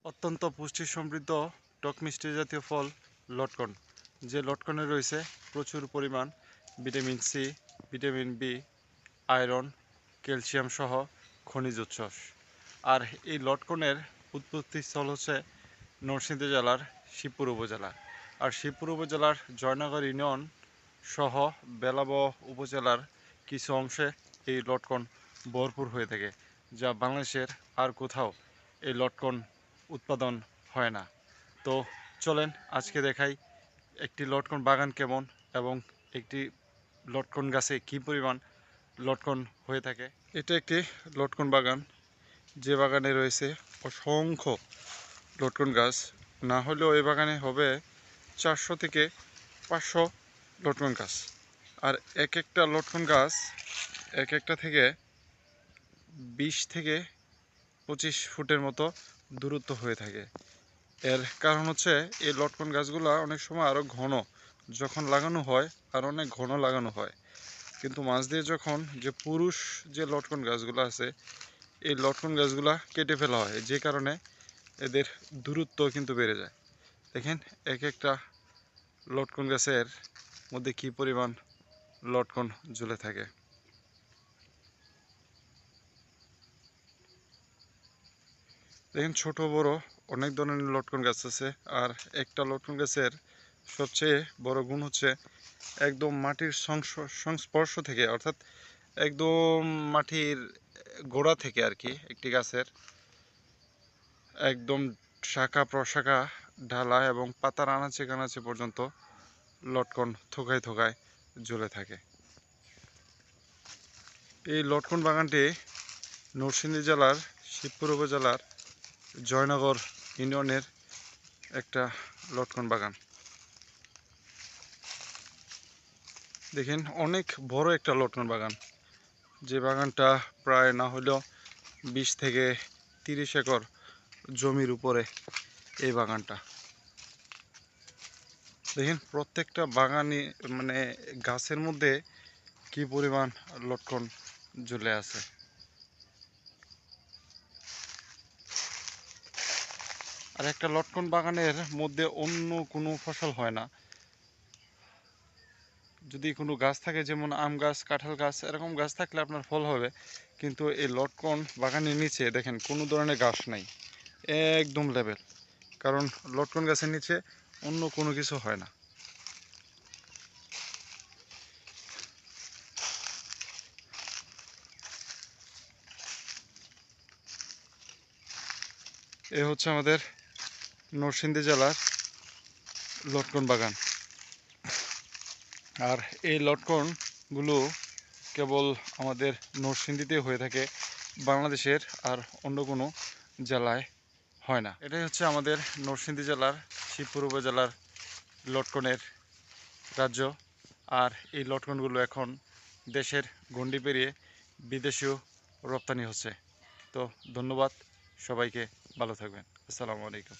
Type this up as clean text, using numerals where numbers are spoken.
অত্যন্ত পুষ্টি সমৃদ্ধ টক মিষ্টি জাতীয় ফল লটকন। যে লটকনে রয়েছে প্রচুর পরিমাণ vitamin C, vitamin B, iron, calcium সহ খনিজ উৎস। আর এই লটকনের উৎপত্তিস্থল হচ্ছে নরসিংদী জেলার শিবপুর উপজেলা। আর শিবপুর উপজেলার জয়নগর ইউনিয়ন সহ বেলাবহ উপজেলার কিছু অংশে এই লটকন ভরপুর হয়ে থাকে, যা বাংলাদেশের আর কোথাও এই লটকন উৎপাদন হয় না। তো চলেন আজকে দেখাই একটি লটকন বাগান কেমন এবং একটি লটকন গাছে কী পরিমাণ লটকন হয়ে থাকে। এটা একটি লটকন বাগান, যে বাগানে রয়েছে অসংখ্য লটকন গাছ। না হলেও এই বাগানে হবে 400 থেকে 500 লটকন গাছ। আর এক একটা লটকন গাছ এক একটা থেকে 20 থেকে 25 ফুটের মতো দূরত্ব হয়ে থাকে। এর কারণ হচ্ছে এই লটকন গাছগুলো অনেক সময় আরও ঘন যখন লাগানো হয়, আর অনেক ঘন লাগানো হয়, কিন্তু মাঝ দিয়ে যখন যে পুরুষ যে লটকন গাছগুলো আছে এই লটকন গাছগুলা কেটে ফেলা হয়, যে কারণে এদের দূরত্ব কিন্তু বেড়ে যায়। দেখেন এক একটা লটকন গাছের মধ্যে কি পরিমাণ লটকন ঝুলে থাকে। দেখেন ছোট বড় অনেক ধরনের লটকন গাছ আছে। আর একটা লটকন গাছের সবচেয়ে বড় গুণ হচ্ছে একদম মাটির সংস্পর্শ থেকে, অর্থাৎ একদম মাটির গোড়া থেকে আর কি, একটি গাছের একদম শাখা প্রশাখা ঢালা এবং পাতার আনাচে কানাচে পর্যন্ত লটকন থোকায় থোকায় ঝুলে থাকে। এই লটকন বাগানটি নরসিংদী জেলার শিবপুর উপজেলার জয়নগর ইউনিয়নের একটা লটকন বাগান। দেখেন অনেক বড় একটা লটকন বাগান, যে বাগানটা প্রায় না হলেও 20 থেকে 30 একর জমির উপরে এই বাগানটা। দেখেন প্রত্যেকটা বাগানে মানে গাছের মধ্যে কি পরিমাণ লটকন ঝুলে আছে। আর একটা লটকন বাগানের মধ্যে অন্য কোনো ফসল হয় না। যদি কোনো গাছ থাকে, যেমন আম গাছ, কাঁঠাল গাছ, এরকম গাছ থাকলে আপনার ফল হবে, কিন্তু এই লটকন বাগানের নিচে দেখেন কোনো ধরনের গাছ নাই, একদম লেভেল। কারণ লটকন গাছের নিচে অন্য কোনো কিছু হয় না। এ হচ্ছে আমাদের নরসিংদী জেলার লটকন বাগান। আর এই লটকনগুলো কেবল আমাদের নরসিংদীতে হয়ে থাকে, বাংলাদেশের আর অন্য কোনো জেলায় হয় না। এটাই হচ্ছে আমাদের নরসিংদী জেলার শিবপুর উপজেলার লটকনের রাজ্য। আর এই লটকনগুলো এখন দেশের গণ্ডি পেরিয়ে বিদেশেও রপ্তানি হচ্ছে। তো ধন্যবাদ সবাইকে, ভালো থাকবেন। আসসালামু আলাইকুম।